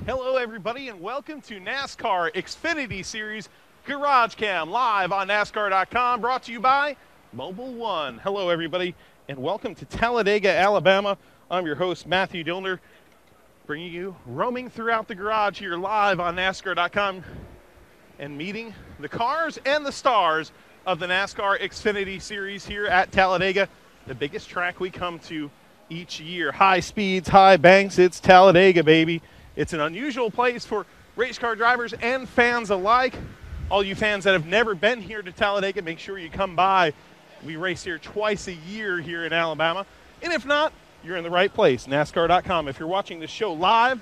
Hello everybody and welcome to NASCAR Xfinity Series GarageCam live on NASCAR.com, brought to you by Mobile One. Hello everybody and welcome to Talladega, Alabama. I'm your host Matthew Dillner, bringing you roaming throughout the garage here live on NASCAR.com and meeting the cars and the stars of the NASCAR Xfinity Series here at Talladega, the biggest track we come to each year. High speeds, high banks, it's Talladega, baby. It's an unusual place for race car drivers and fans alike. All you fans that have never been here to Talladega, make sure you come by. We race here twice a year here in Alabama. And if not, you're in the right place, NASCAR.com. If you're watching this show live,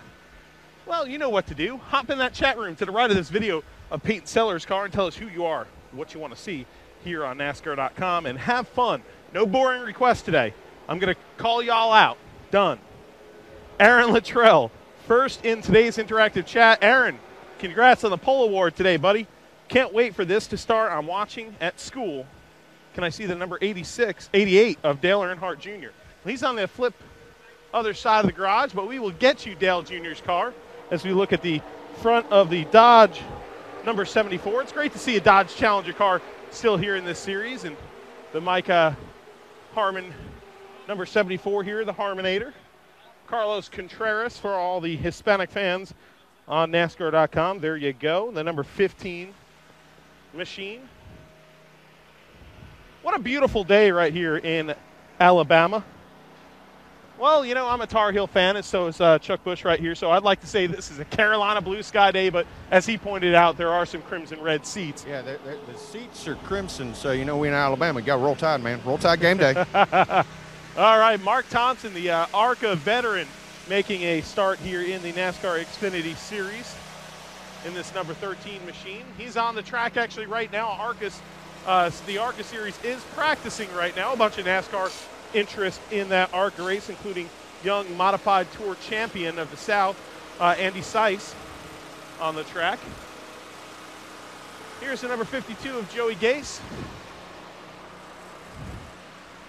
well, you know what to do. Hop in that chat room to the right of this video of Peyton Seller's car and tell us who you are, what you want to see here on NASCAR.com, and have fun. No boring requests today. I'm going to call y'all out. Done. Aaron Luttrell, first in today's interactive chat. Aaron, congrats on the pole award today, buddy. Can't wait for this to start. I'm watching at school. Can I see the number 88 of Dale Earnhardt Jr.? He's on the flip other side of the garage, but we will get you Dale Jr.'s car as we look at the front of the Dodge number 74. It's great to see a Dodge Challenger car still here in this series, and the Micah Harmon number 74 here, the Harmonator. Carlos Contreras for all the Hispanic fans on NASCAR.com. There you go, the number 15 machine. What a beautiful day right here in Alabama. Well, you know, I'm a Tar Heel fan, and so is Chuck Bush right here, so I'd like to say this is a Carolina blue sky day, but as he pointed out, there are some crimson red seats. Yeah, the seats are crimson, so you know we in Alabama, you got to roll tide, man. Roll tide game day. All right, Mark Thompson, the ARCA veteran, making a start here in the NASCAR Xfinity Series in this number 13 machine. He's on the track actually right now. The ARCA Series is practicing right now. A bunch of NASCAR interest in that ARCA race, including young modified tour champion of the South, Andy Seiss, on the track. Here's the number 52 of Joey Gase.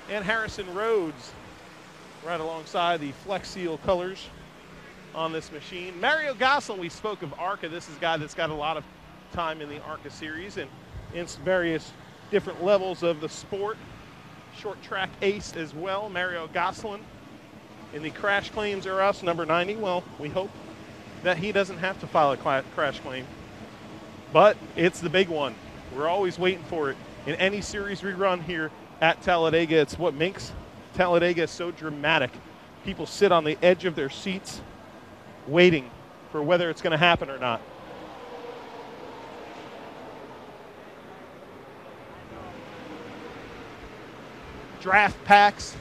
And Harrison Rhodes right alongside the Flex Seal colors on this machine. Mario Gosselin, we spoke of ARCA. This is a guy that's got a lot of time in the ARCA series and in various different levels of the sport. Short track ace as well, Mario Gosselin. In the Crash Claims Are Us, number 90. Well, we hope that he doesn't have to file a crash claim. But it's the big one. We're always waiting for it. In any series we run here at Talladega, it's what makes Talladega so dramatic. People sit on the edge of their seats waiting for whether it's going to happen or not. Draft packs,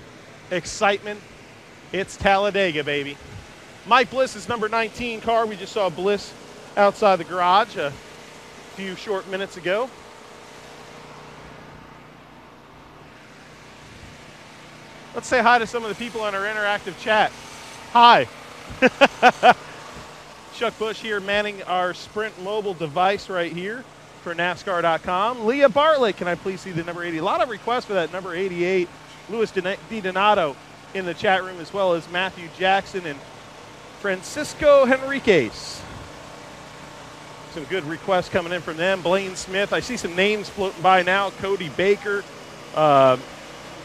excitement. It's Talladega, baby. Mike Bliss's number 19 car. We just saw Bliss outside the garage a few short minutes ago. Let's say hi to some of the people on our interactive chat. Hi. Chuck Bush here manning our Sprint mobile device right here for NASCAR.com. Leah Bartlett, can I please see the number 80? A lot of requests for that number 88. Louis DiDonato in the chat room, as well as Matthew Jackson and Francisco Henriquez. Some good requests coming in from them. Blaine Smith, I see some names floating by now. Cody Baker.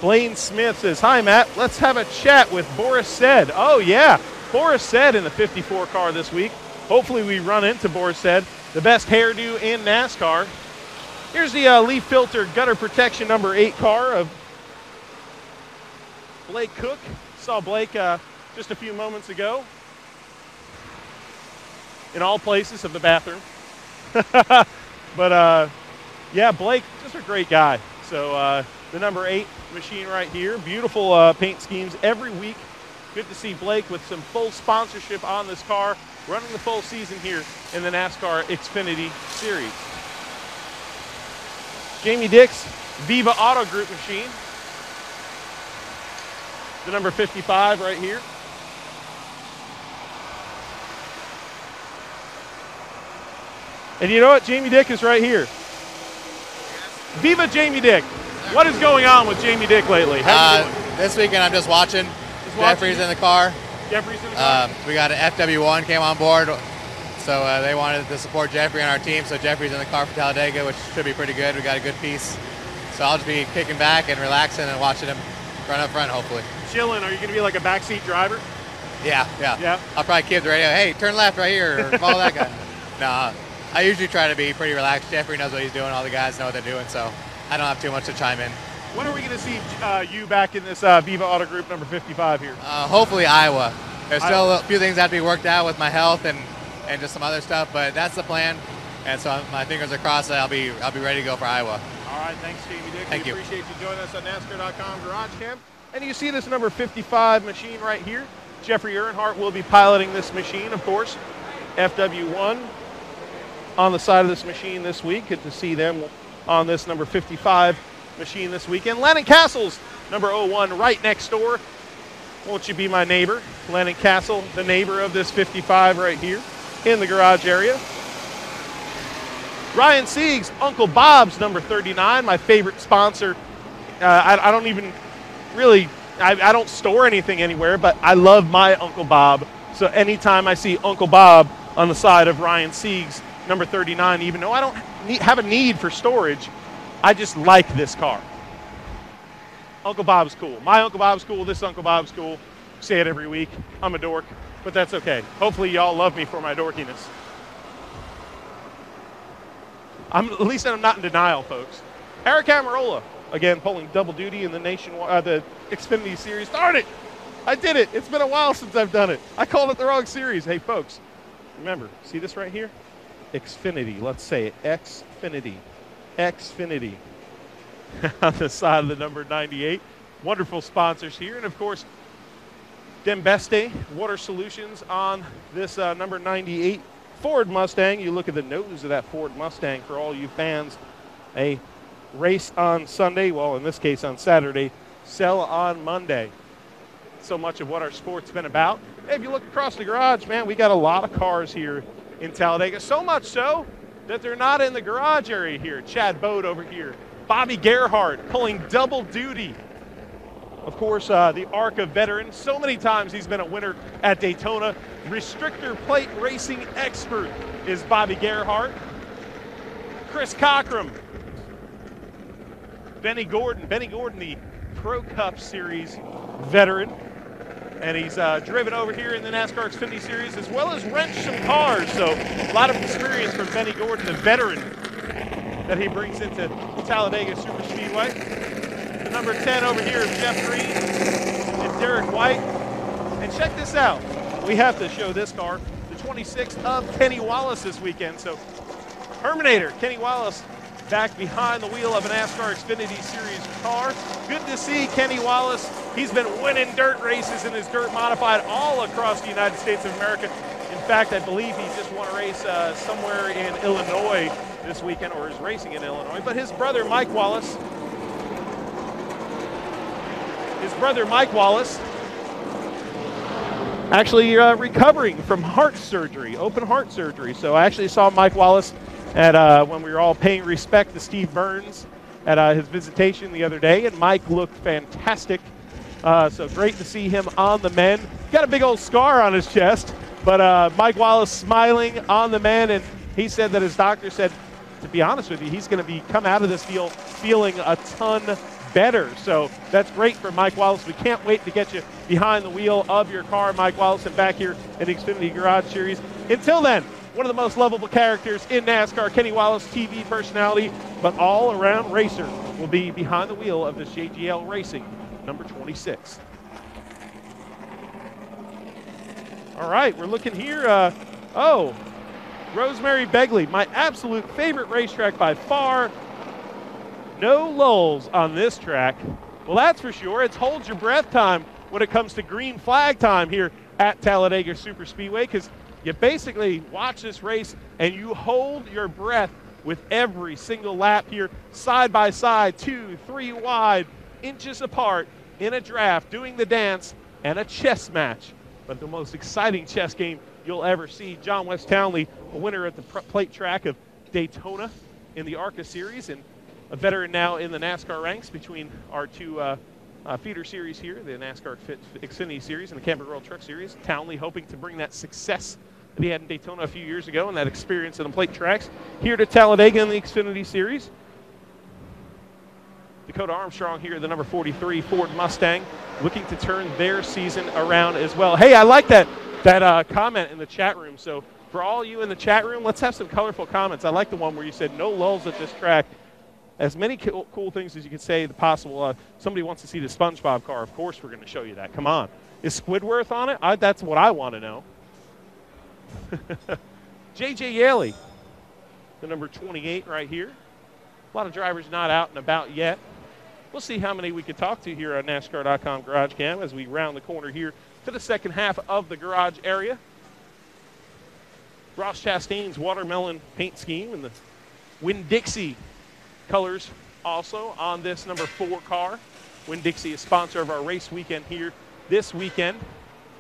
Blaine Smith says, hi, Matt. Let's have a chat with Boris Said. Oh, yeah. Boris Said in the 54 car this week. Hopefully we run into Boris Said, the best hairdo in NASCAR. Here's the leaf filter gutter protection number 8 car of Blake Cook. Saw Blake just a few moments ago in all places of the bathroom. But, yeah, Blake, just a great guy. So the number 8 machine right here. Beautiful paint schemes every week. Good to see Blake with some full sponsorship on this car, running the full season here in the NASCAR Xfinity Series. Jamie Dix, Viva Auto Group machine. The number 55 right here. And you know what? Jamie Dick is right here. Viva Jamie Dick. What is going on with Jamie Dick lately? This weekend I'm just watching. Jeffrey's in the car. Jeffrey's in the car. We got an FW1 came on board. So they wanted to support Jeffrey on our team, so Jeffrey's in the car for Talladega, which should be pretty good. We got a good piece. So I'll just be kicking back and relaxing and watching him run up front, hopefully. Chilling. Are you going to be like a backseat driver? Yeah. I'll probably keep the radio, hey, turn left right here, or follow that guy. No, I usually try to be pretty relaxed. Jeffrey knows what he's doing. All the guys know what they're doing, so I don't have too much to chime in. When are we going to see you back in this Viva Auto Group number 55 here? Hopefully Iowa. There's still a few things that have to be worked out with my health and just some other stuff, but that's the plan. And so my fingers are crossed that I'll be ready to go for Iowa. All right, thanks, Jamie Dick. Thank you. Appreciate you joining us on NASCAR.com GarageCam. And you see this number 55 machine right here. Jeffrey Earnhardt will be piloting this machine, of course. FW1 on the side of this machine this week. Good to see them on this number 55 machine this weekend. Lennon Castle's number 01 right next door. Won't you be my neighbor? Lennon Castle, the neighbor of this 55 right here in the garage area. Ryan Sieg's Uncle Bob's number 39, my favorite sponsor. I don't even really, I don't store anything anywhere, but I love my Uncle Bob. So anytime I see Uncle Bob on the side of Ryan Sieg's number 39, even though I don't have a need for storage, I just like this car. Uncle Bob's cool. My Uncle Bob's cool. This Uncle Bob's cool. Say it every week. I'm a dork, but that's okay. Hopefully y'all love me for my dorkiness. At least I'm not in denial, folks. Erik Jones, again, pulling double duty in the the Xfinity Series. Darn it! I did it. It's been a while since I've done it. I called it the wrong series. Hey, folks, remember, see this right here? Xfinity. Let's say it. Xfinity. Xfinity. On the side of the number 98. Wonderful sponsors here. And, of course, Dembeste Water Solutions on this number 98 Ford Mustang. You look at the nose of that Ford Mustang for all you fans. A race on Sunday, well, in this case on Saturday, sell on Monday. So much of what our sport's been about. Hey, if you look across the garage, man, we got a lot of cars here in Talladega. So much so that they're not in the garage area here. Chad Bode over here. Bobby Gerhardt pulling double duty. Of course, the ARCA veteran. So many times he's been a winner at Daytona. Restrictor plate racing expert is Bobby Gerhardt. Chris Cockrum. Benny Gordon, the Pro Cup Series veteran. And he's driven over here in the NASCAR Xfinity Series as well as wrenched some cars. So a lot of experience from Benny Gordon, the veteran that he brings into Talladega Superspeedway. The number 10 over here is Jeff Green and Derek White. And check this out. We have to show this car, the 26th of Kenny Wallace this weekend. So Terminator, Kenny Wallace, back behind the wheel of a NASCAR Xfinity Series car. Good to see Kenny Wallace. He's been winning dirt races in his dirt modified all across the United States of America. In fact, I believe he just won a race somewhere in Illinois this weekend, or is racing in Illinois. But his brother, Mike Wallace, actually recovering from heart surgery, open heart surgery. So I actually saw Mike Wallace at when we were all paying respect to Steve Burns at his visitation the other day, and Mike looked fantastic. So great to see him on the mend. Got a big old scar on his chest, but Mike Wallace smiling on the mend, and he said that his doctor said, to be honest with you, he's going to come out of this deal feeling a ton better. So that's great for Mike Wallace. We can't wait to get you behind the wheel of your car, Mike Wallace, and back here in the Xfinity Garage Series. Until then, one of the most lovable characters in NASCAR, Kenny Wallace, TV personality, but all-around racer, will be behind the wheel of this JGL Racing number 26. All right, we're looking here. Rosemary Begley, my absolute favorite racetrack by far. No lulls on this track. Well, that's for sure. It's hold your breath time when it comes to green flag time here at Talladega Superspeedway, because you basically watch this race and you hold your breath with every single lap here, side by side, 2, 3 wide, inches apart, in a draft, doing the dance, and a chess match. But the most exciting chess game you'll ever see. John West Townley, a winner at the plate track of Daytona in the ARCA Series, and a veteran now in the NASCAR ranks between our two feeder series here, the NASCAR Xfinity Series and the Camping World Truck Series. Townley hoping to bring that success that he had in Daytona a few years ago and that experience in the plate tracks here to Talladega in the Xfinity Series. Dakota Armstrong here, the number 43 Ford Mustang, looking to turn their season around as well. Hey, I like that comment in the chat room. So for all you in the chat room, let's have some colorful comments. I like the one where you said no lulls at this track. As many cool things as you could say possible. Somebody wants to see the SpongeBob car. Of course we're going to show you that. Come on. Is Squidward on it? That's what I want to know. J.J. Yaley, the number 28 right here. A lot of drivers not out and about yet. We'll see how many we can talk to here on NASCAR.com GarageCam as we round the corner here to the second half of the garage area. Ross Chastain's watermelon paint scheme and the Winn-Dixie colors also on this number 4 car. Winn-Dixie is sponsor of our race weekend here this weekend.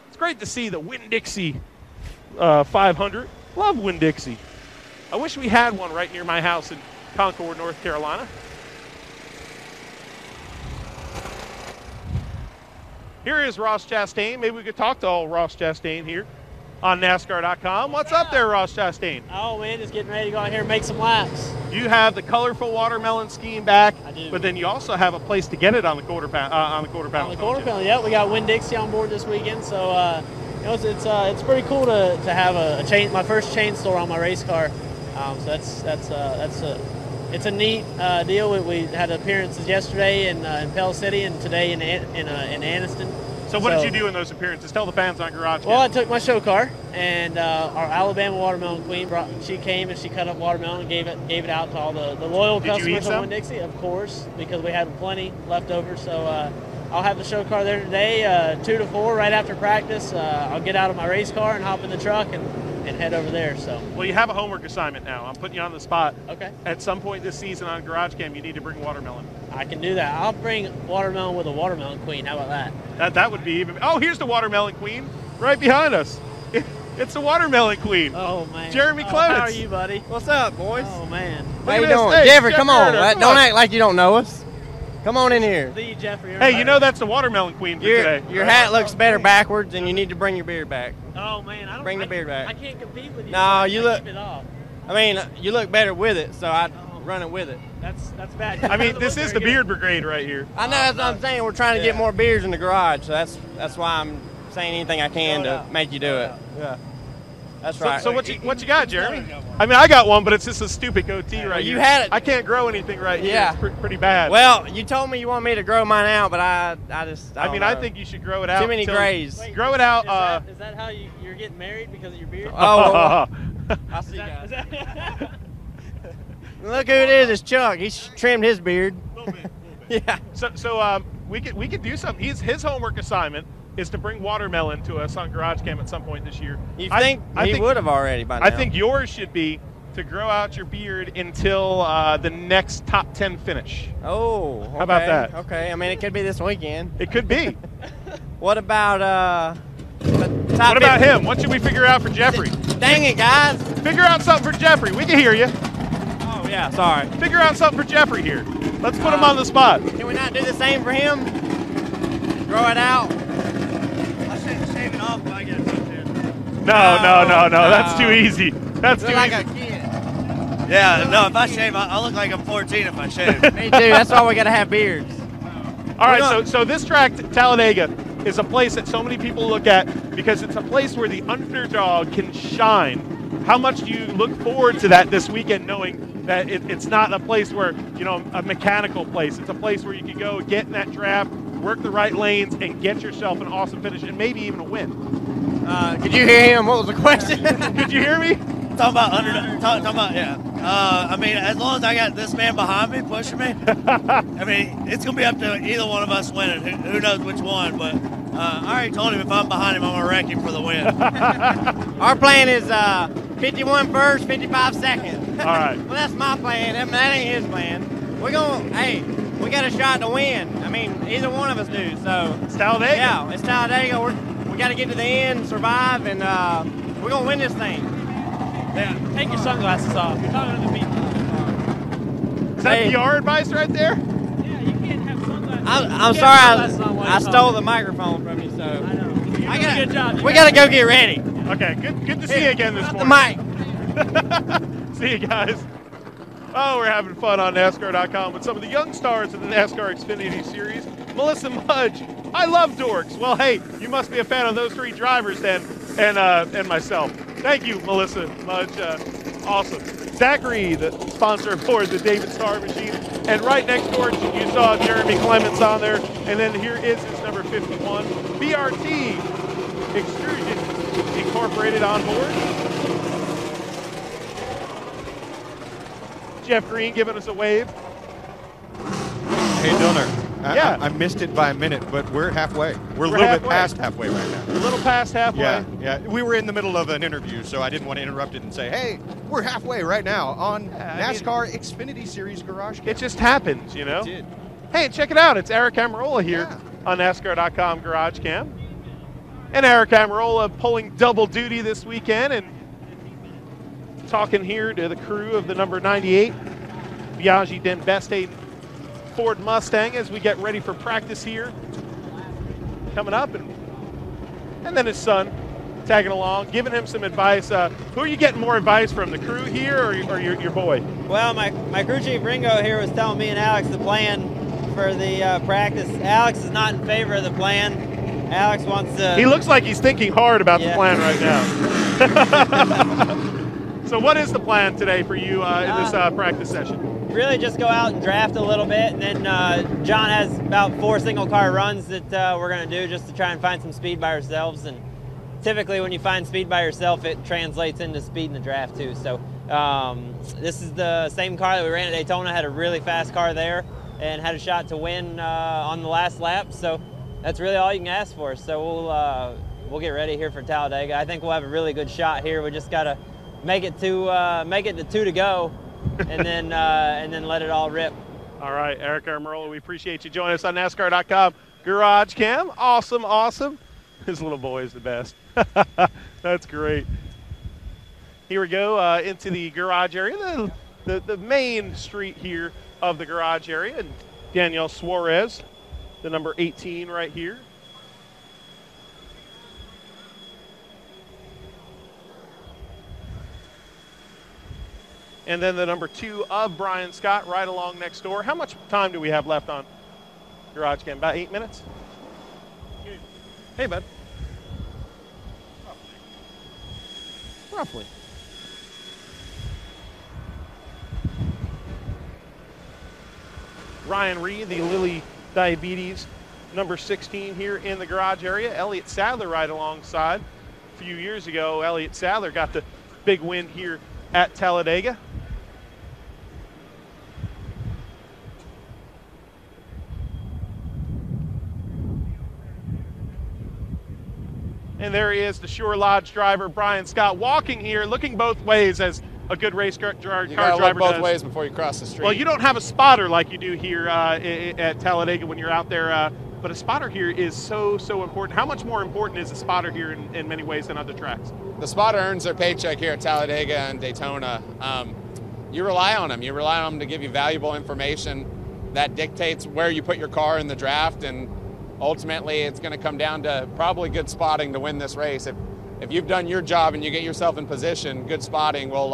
It's great to see the Winn-Dixie 500. Love Winn-Dixie. I wish we had one right near my house in Concord, North Carolina. Here is Ross Chastain. Maybe we could talk to old Ross Chastain here on NASCAR.com. What's up there, Ross Chastain? Oh, man, just getting ready to go out here and make some laps. You have the colorful watermelon scheme back. I do. But then you also have a place to get it on the quarter panel. On the quarter panel, yeah. We got Winn-Dixie on board this weekend, so you know, it's pretty cool to have my first chain store on my race car. So it's a neat deal. We had appearances yesterday in Pell City and today in Anniston. So what did you do in those appearances? Tell the fans on GarageCam. Well, I took my show car, and our Alabama watermelon queen she came and she cut up watermelon and gave it out to all the loyal customers of Winn-Dixie, of course, because we had plenty left over. So I'll have the show car there today, 2 to 4, right after practice. I'll get out of my race car and hop in the truck and head over there. So. Well, you have a homework assignment now. I'm putting you on the spot. Okay. At some point this season on GarageCam, you need to bring watermelon. I can do that. I'll bring watermelon with a watermelon queen. How about that? That would be even. Oh, here's the watermelon queen right behind us. It's the watermelon queen. Oh, man. Jeremy Clements. How are you, buddy? What's up, boys? Oh, man. How you doing? Hey, Jeffrey, come on. Don't act like you don't know us. Come on in here. The Jeffrey. Hey, you know that's the watermelon queen for today. Your hat looks better backwards, and you need to bring your beard back. Oh, man. Bring the beard back. I can't compete with you. No, you look. Keep it off. I mean, you look better with it, so I'd run it with it. That's bad. I mean, this is the beard brigade right here. I know, that's what I'm saying. We're trying to get more beards in the garage, so that's why I'm saying anything I can to make you do it. Yeah. That's right. So what you got, Jeremy? I mean, I got one, but it's just a stupid goatee right here. You had it. I can't grow anything right here. Yeah. It's pretty bad. Well, you told me you want me to grow mine out, but I mean, I think you should grow it out. Too many grays. Wait, grow it out. Is that how you're getting married because of your beard? Oh. I see, guys. Look who it is. It's Chuck. He's trimmed his beard. A little bit. Yeah. So we could do something. His homework assignment is to bring watermelon to us on GarageCam at some point this year. You think he would have already by now? I think yours should be to grow out your beard until the next top 10 finish. Oh, okay. How about that? Okay, I mean, it could be this weekend. It could be. What about what about him? What should we figure out for Jeffrey? Dang it, guys. Figure out something for Jeffrey. We can hear you. Oh, yeah, sorry. Figure out something for Jeffrey here. Let's put him on the spot. Can we not do the same for him? Grow it out? Shave it off if I get a t-shirt. No. That's too easy. That's too like easy. A kid. Yeah, no, if I shave, I look like I'm 14 if I shave. Me too. That's why we got to have beards. All right, so this track, Talladega, is a place that so many people look at because it's a place where the underdog can shine. How much do you look forward to that this weekend, knowing that it's not a place where, a mechanical place. It's a place where you can go get in that draft, work the right lanes, and get yourself an awesome finish and maybe even a win. Could you hear him? What was the question? Could you hear me? Talking about, yeah. I mean, as long as I got this man behind me, pushing me, I mean, it's going to be up to either one of us winning. Who knows which one, but I already told him if I'm behind him, I'm going to wreck him for the win. Our plan is 51 first, 55 second. All right. Well, that's my plan. That ain't his plan. We got a shot to win. I mean, either one of us do. So it's Talladega. Yeah, it's Talladega. We got to get to the end, survive, and we're going to win this thing. Yeah. Take your sunglasses off. You're talking to the people. Is that PR advice right there? Yeah, you can't have sunglasses. I'm sorry, I stole the microphone from you, so. I know. Good job. We got to go get ready. Okay, good to see you again this morning. The mic. See you guys. Oh, we're having fun on NASCAR.com with some of the young stars of the NASCAR Xfinity Series. Melissa Mudge, I love dorks. Well, hey, you must be a fan of those three drivers then, and myself. Thank you, Melissa Mudge. Awesome. Zachary, the sponsor aboard the David Starr machine. And right next door, you saw Jeremy Clements on there. And then here is his number 51, BRT Extrusion Incorporated on board. Jeff Green giving us a wave. Hey, Dillner. Yeah. I missed it by a minute, but we're halfway. We're a little bit past halfway right now. A little past halfway. Yeah. We were in the middle of an interview, so I didn't want to interrupt it and say, hey, we're halfway right now on NASCAR Xfinity Series GarageCam. It just happens, you know? It did. Hey, check it out. It's Erik Amarola here on NASCAR.com GarageCam. And Erik Amarola pulling double duty this weekend and talking here to the crew of the number 98 Biaggi Denbeste Ford Mustang as we get ready for practice here coming up, and then his son tagging along, giving him some advice. Who are you getting more advice from, the crew here or your boy? Well, my crew chief Ringo here was telling me and Alex the plan for the practice. Alex is not in favor of the plan. Alex wants to... He looks like he's thinking hard about the plan right now. So what is the plan today for you in this practice session? Really just go out and draft a little bit, and then John has about 4 single car runs that we're going to do just to try and find some speed by ourselves. And typically when you find speed by yourself, it translates into speed in the draft too. So this is the same car that we ran at Daytona, had a really fast car there and had a shot to win on the last lap. So that's really all you can ask for. So we'll get ready here for Talladega. I think we'll have a really good shot here. We just got to make it to 2 to go. and then let it all rip. All right, Erik Amarola, we appreciate you joining us on NASCAR.com GarageCam. Awesome. His little boy is the best. That's great. Here we go into the garage area, the main street here of the garage area. And Danielle Suarez, the number 18 right here. And then the number 2 of Brian Scott right along next door. How much time do we have left on GarageCam? About 8 minutes? Hey, bud. Roughly. Ryan Reed, the Lilly Diabetes number 16 here in the garage area. Elliott Sadler right alongside. A few years ago, Elliott Sadler got the big win here at Talladega. And there he is, the Sure Lodge driver, Brian Scott, walking here, looking both ways as a good race car driver does. You gotta look both ways before you cross the street. Well, you don't have a spotter like you do here at Talladega when you're out there, but a spotter here is so important. How much more important is a spotter here in many ways than other tracks? The spotter earns their paycheck here at Talladega and Daytona. You rely on them. You rely on them to give you valuable information that dictates where you put your car in the draft, and ultimately it's going to come down to probably good spotting to win this race. If you've done your job and you get yourself in position, good spotting will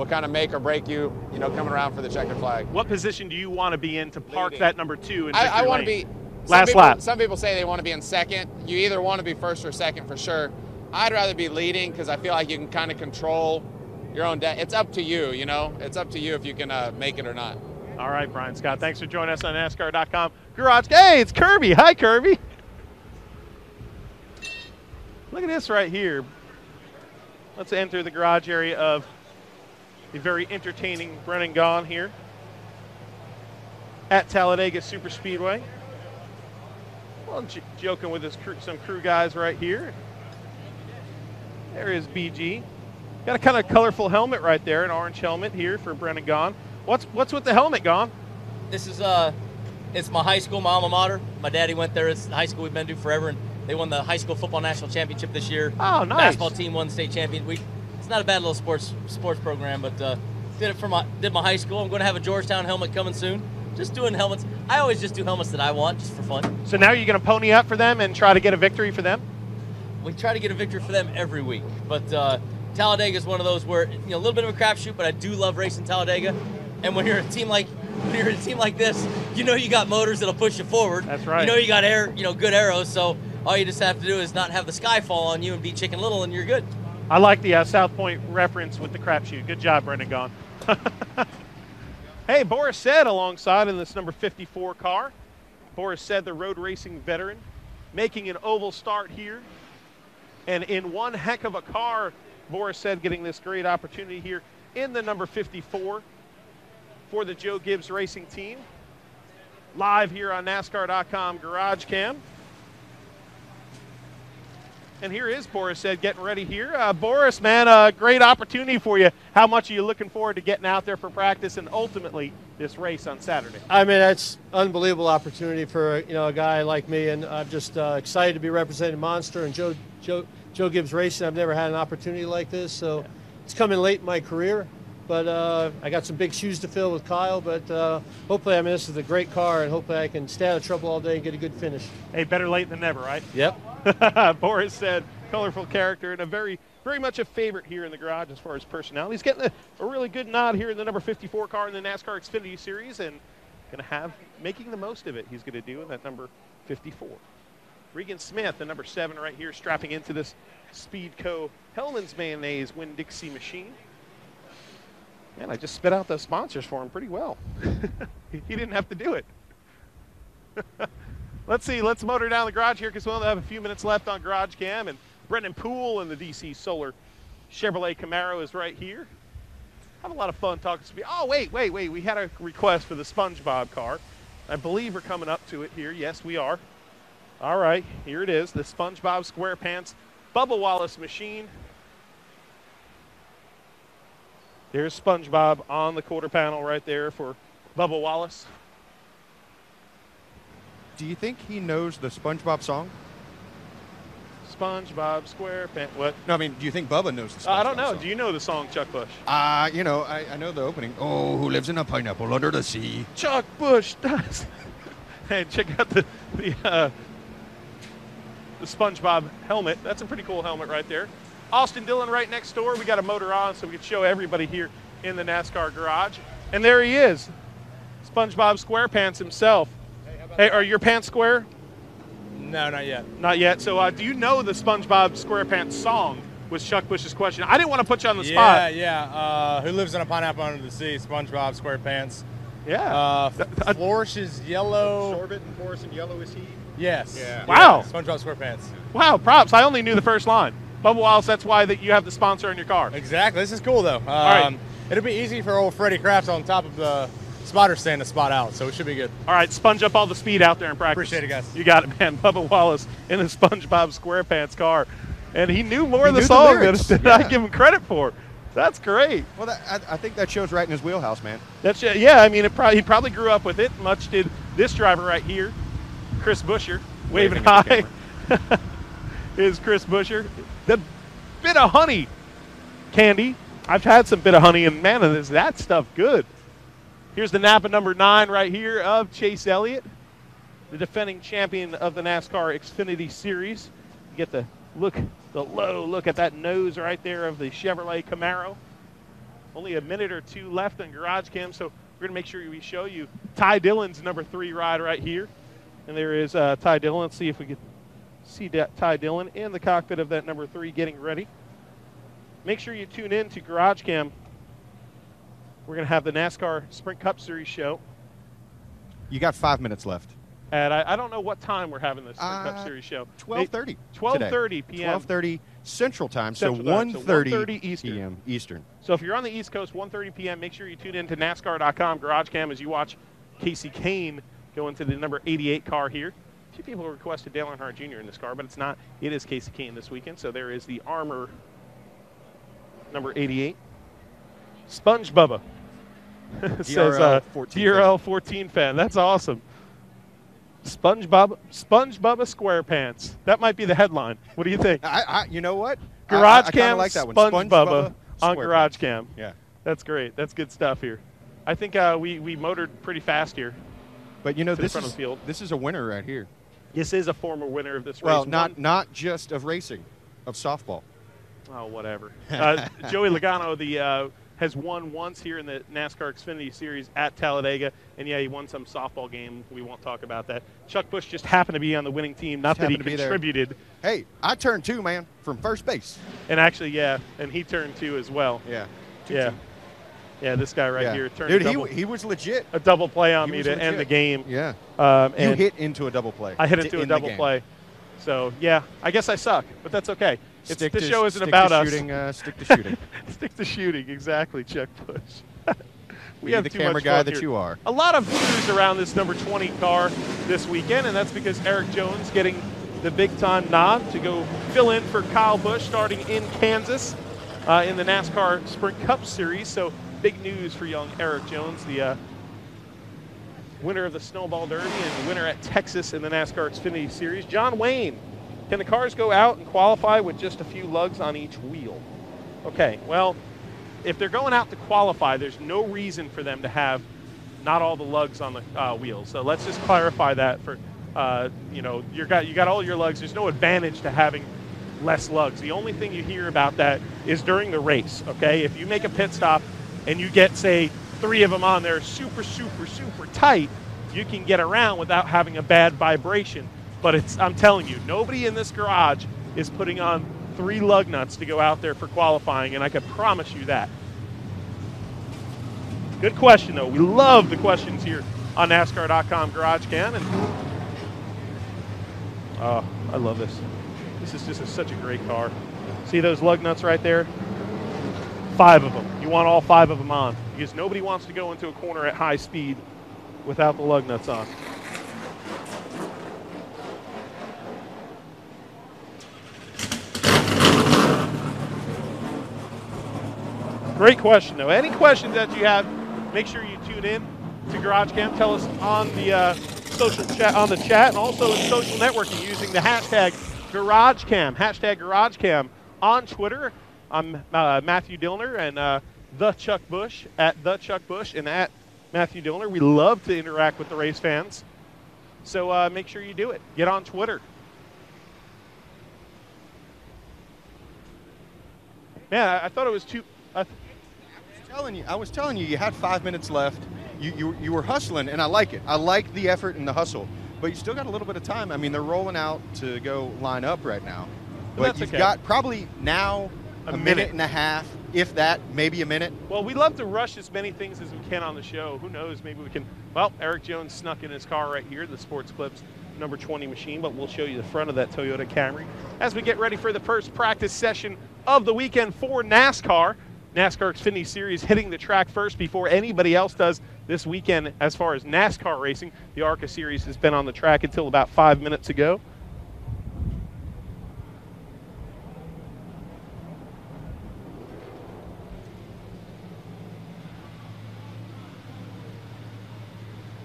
kind of make or break you, coming around for the checkered flag. What position do you want to be in to park leading that number 2 in I want to be last lap? Some people say they want to be in second. You either want to be first or second for sure. I'd rather be leading because I feel like you can kind of control your own it's up to you, It's up to you if you can make it or not. All right, Brian Scott, thanks for joining us on NASCAR.com Garage. Hey, it's Kirby. Hi, Kirby. Look at this right here. Let's enter the garage area of the very entertaining Brennan Gannon here at Talladega Superspeedway. Well, joking with some crew guys right here. There is BG. Got a kind of colorful helmet right there, an orange helmet here for Brennan Gannon. What's with the helmet, Gannon? This is it's my high school, my alma mater. My daddy went there. It's the high school we've been to forever, and they won the high school football national championship this year. Oh, nice. Basketball team won state champion. It's not a bad little sports program, but did my high school. I'm going to have a Georgetown helmet coming soon. Just doing helmets. I always just do helmets that I want, just for fun. So now you're going to pony up for them and try to get a victory for them? we try to get a victory for them every week. But Talladega is one of those where, a little bit of a crapshoot, but I do love racing Talladega. And when you're a team like this, you got motors that'll push you forward. That's right. You got good arrows. So all you just have to do is not have the sky fall on you and be Chicken Little, and you're good. I like the South Point reference with the crapshoot. Good job, Brennan Gannon. Hey, Boris Said alongside in this number 54 car. Boris Said, the road racing veteran, making an oval start here. And in one heck of a car, Boris Said getting this great opportunity here in the number 54 for the Joe Gibbs Racing team. Live here on NASCAR.com GarageCam. And here is Boris Said getting ready here. Boris, man, great opportunity for you. How much are you looking forward to getting out there for practice and ultimately this race on Saturday? I mean, that's unbelievable opportunity for a guy like me, and I'm just excited to be representing Monster and Joe Gibbs Racing. I've never had an opportunity like this, so it's coming late in my career. But I got some big shoes to fill with Kyle, but hopefully, this is a great car, and hopefully I can stay out of trouble all day and get a good finish. Hey, better late than never, right? Yep. Boris Said, colorful character and a very much a favorite here in the garage as far as personality. He's getting a really good nod here in the number 54 car in the NASCAR Xfinity Series, and making the most of it. He's going to do in that number 54. Regan Smith, the number 7 right here, strapping into this Speedco Hellman's Mayonnaise Winn-Dixie machine. Man, I just spit out the sponsors for him pretty well. He didn't have to do it. Let's see. Let's motor down the garage here because we'll only have a few minutes left on GarageCam. And Brendan Poole in the DC Solar Chevrolet Camaro is right here. Have a lot of fun talking to me. Oh, wait. We had a request for the SpongeBob car. I believe we're coming up to it here. Yes, we are. All right, here it is. The SpongeBob SquarePants Bubba Wallace machine. There's SpongeBob on the quarter panel right there for Bubba Wallace. Do you think he knows the SpongeBob song? SpongeBob SquarePants. What? No, I mean, do you think Bubba knows the SpongeBob I don't know. song? Do you know the song, Chuck Bush? I know the opening. Oh, who lives in a pineapple under the sea? Chuck Bush does. Hey, check out the SpongeBob helmet. That's a pretty cool helmet right there. Austin Dillon right next door. We got a motor on so we can show everybody here in the NASCAR garage. And there he is, SpongeBob SquarePants himself. Hey, are your pants square? No, not yet. Not yet. So do you know the SpongeBob SquarePants song? Was Chuck Bush's question. I didn't want to put you on the spot. Yeah. Who lives in a pineapple under the sea? SpongeBob SquarePants. Yeah. Flourish is yellow. Sorbet and Force and yellow is he? Yes. Yeah. Wow. Yeah, SpongeBob SquarePants. Wow, props. I only knew the first line. Bubba Wallace, that's why you have the sponsor in your car. Exactly. This is cool, though. All right. It'll be easy for old Freddie Kraft on top of the spotter stand to spot out, so it should be good. All right, sponge up all the speed out there in practice. Appreciate it, guys. You got it, man. Bubba Wallace in the SpongeBob SquarePants car. And he knew more of the song than I give him credit for. That's great. Well, I think that shows right in his wheelhouse, man. Yeah, I mean, he probably grew up with it. Much did this driver right here, Chris Buescher, waving high. Is Chris Buescher. The bit of honey candy. I've had some bit of honey, and man, is that stuff good. Here's the Napa number 9 right here of Chase Elliott, the defending champion of the NASCAR Xfinity Series. You get the low look at that nose right there of the Chevrolet Camaro. Only a minute or two left on GarageCam, so we're going to make sure we show you Ty Dillon's number 3 ride right here. And there is Ty Dillon. Let's see if we can see Ty Dillon in the cockpit of that number 3 getting ready. Make sure you tune in to GarageCam. We're going to have the NASCAR Sprint Cup Series show. You got 5 minutes left. And I don't know what time we're having the Sprint Cup Series show. 12:30. 12:30 p.m. 12:30 Central Time, so 1:30 p.m. Eastern. So if you're on the East Coast, 1:30 p.m., make sure you tune in to NASCAR.com GarageCam as you watch Casey Kane go into the number 88 car here. A few people requested Dale Earnhardt Jr. in this car, but it's not. It is Casey Kane this weekend, so there is the Armor number 88. SpongeBubba says DRL 14 fan. That's awesome. SpongeBubba SquarePants. That might be the headline. What do you think? You know what? GarageCam I like that one. SpongeBubba on GarageCam. Yeah. That's great. That's good stuff here. I think we motored pretty fast here. But, you know, this is a winner right here. This is a former winner of this race. Well, not just of racing. of softball. Oh, whatever. Joey Logano has won once here in the NASCAR Xfinity Series at Talladega, and yeah, he won some softball game. We won't talk about that. Chuck Busch just happened to be on the winning team, not that he contributed. Hey, I turned 2, man, from first base. And actually, yeah, and he turned 2 as well. Yeah. Yeah. Yeah, this guy right here turned Dude, he was legit. A double play on me to end the game. Yeah. You hit into a double play. I hit into a double play. So, yeah, I guess I suck, but that's okay. The show isn't about us. Stick to shooting. Stick to shooting, exactly, Chuck Busch. We have the camera guy that you are. A lot of news around this number 20 car this weekend, and that's because Erik Jones getting the big-time nod to go fill in for Kyle Busch starting in Kansas in the NASCAR Sprint Cup Series. So big news for young Erik Jones, the winner of the Snowball Derby and winner at Texas in the NASCAR Xfinity Series. John Wayne, can the cars go out and qualify with just a few lugs on each wheel? Okay, well, if they're going out to qualify, there's no reason for them to have not all the lugs on the wheels. So let's just clarify that for, you know, you got all your lugs. There's no advantage to having less lugs. The only thing you hear about that is during the race, okay? If you make a pit stop and you get, say, 3 of them on there super, super, super tight, you can get around without having a bad vibration. But I'm telling you, nobody in this garage is putting on 3 lug nuts to go out there for qualifying, and I can promise you that. Good question, though. We love the questions here on NASCAR.com GarageCam. And oh, I love this. This is just such a great car. See those lug nuts right there? 5 of them. You want all 5 of them on, because nobody wants to go into a corner at high speed without the lug nuts on. Great question, though. Any questions that you have, make sure you tune in to GarageCam. Tell us on the social chat, and also in social networking using the hashtag GarageCam. Hashtag GarageCam on Twitter. I'm Matthew Dillner and the Chuck Busch at the Chuck Busch and at Matthew Dillner. We love to interact with the race fans, so make sure you do it. Get on Twitter. Man, I thought it was too. I was telling you, you had 5 minutes left. You were hustling, and I like it. I like the effort and the hustle, but you still got a little bit of time. I mean, they're rolling out to go line up right now, but you've got probably now a minute and a half, if that, maybe a minute. Well, we love to rush as many things as we can on the show. Who knows? Maybe we can. Well, Erik Jones snuck in his car right here, the Sports Clips number 20 machine, but we'll show you the front of that Toyota Camry as we get ready for the first practice session of the weekend for NASCAR. NASCAR Xfinity Series hitting the track first before anybody else does this weekend as far as NASCAR racing. The ARCA Series has been on the track until about 5 minutes ago.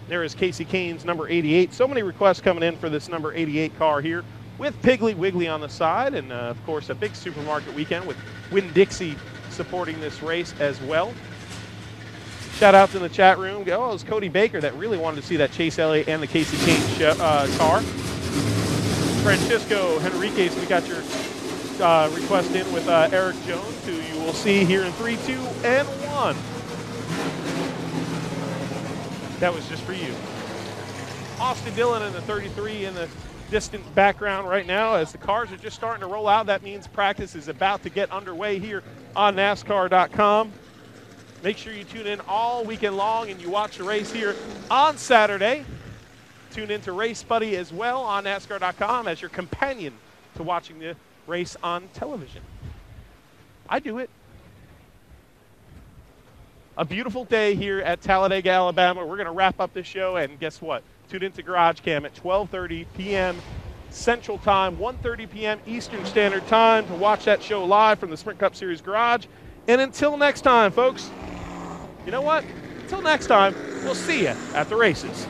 There is Casey Kane's number 88. So many requests coming in for this number 88 car here with Piggly Wiggly on the side. And, of course, a big supermarket weekend with Winn-Dixie supporting this race as well. Shout out to the chat room. Oh, it was Cody Baker that really wanted to see that Chase Elliott and the Casey Kane car. Francisco Henriquez, we got your request in with Erik Jones, who you will see here in 3, 2, and 1. That was just for you. Austin Dillon in the 33 in the distant background right now as the cars are just starting to roll out. That means practice is about to get underway here on NASCAR.com. Make sure you tune in all weekend long and you watch the race here on Saturday. Tune in to Race Buddy as well on NASCAR.com as your companion to watching the race on television. I do it. A beautiful day here at Talladega, Alabama. We're going to wrap up this show, and guess what? Tune into GarageCam at 12:30 p.m. Central Time, 1:30 p.m. Eastern Standard Time to watch that show live from the Sprint Cup Series Garage. And until next time, folks, you know what? Until next time, we'll see you at the races.